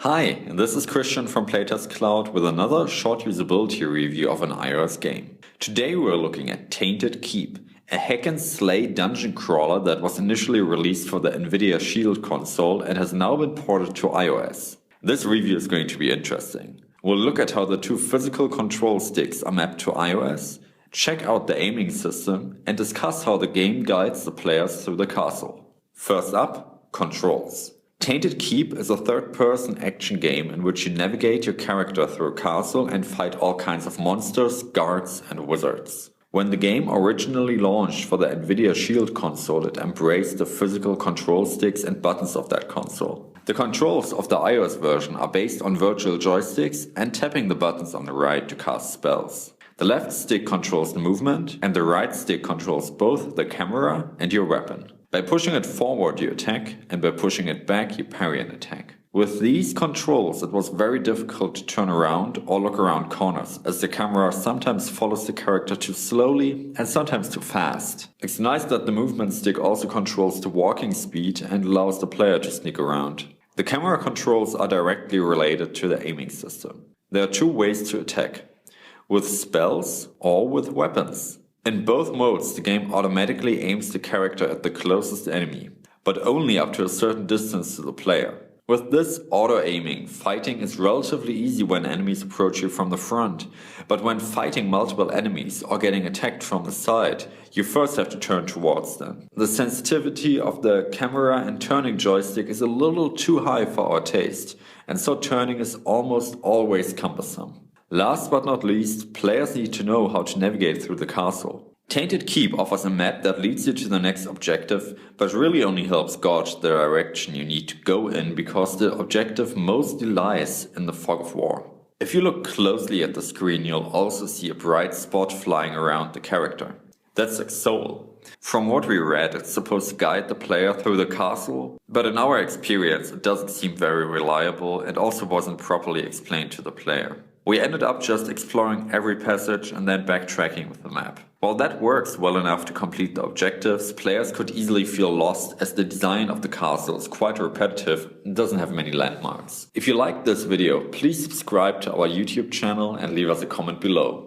Hi, this is Christian from PlaytestCloud with another short usability review of an iOS game. Today we're looking at Tainted Keep, a hack-and-slay dungeon crawler that was initially released for the Nvidia Shield console and has now been ported to iOS. This review is going to be interesting. We'll look at how the two physical control sticks are mapped to iOS, check out the aiming system, and discuss how the game guides the players through the castle. First up, controls. Tainted Keep is a third-person action game in which you navigate your character through a castle and fight all kinds of monsters, guards, and wizards. When the game originally launched for the Nvidia Shield console, it embraced the physical control sticks and buttons of that console. The controls of the iOS version are based on virtual joysticks and tapping the buttons on the right to cast spells. The left stick controls the movement, and the right stick controls both the camera and your weapon. By pushing it forward you attack, and by pushing it back you parry an attack. With these controls it was very difficult to turn around or look around corners, as the camera sometimes follows the character too slowly and sometimes too fast. It's nice that the movement stick also controls the walking speed and allows the player to sneak around. The camera controls are directly related to the aiming system. There are two ways to attack: with spells or with weapons. In both modes, the game automatically aims the character at the closest enemy, but only up to a certain distance to the player. With this auto-aiming, fighting is relatively easy when enemies approach you from the front, but when fighting multiple enemies or getting attacked from the side, you first have to turn towards them. The sensitivity of the camera and turning joystick is a little too high for our taste, and so turning is almost always cumbersome. Last but not least, players need to know how to navigate through the castle. Tainted Keep offers a map that leads you to the next objective, but really only helps gauge the direction you need to go in because the objective mostly lies in the fog of war. If you look closely at the screen, you'll also see a bright spot flying around the character. That's a soul. From what we read, it's supposed to guide the player through the castle, but in our experience it doesn't seem very reliable and also wasn't properly explained to the player. We ended up just exploring every passage and then backtracking with the map. While that works well enough to complete the objectives, players could easily feel lost as the design of the castle is quite repetitive and doesn't have many landmarks. If you liked this video, please subscribe to our YouTube channel and leave us a comment below.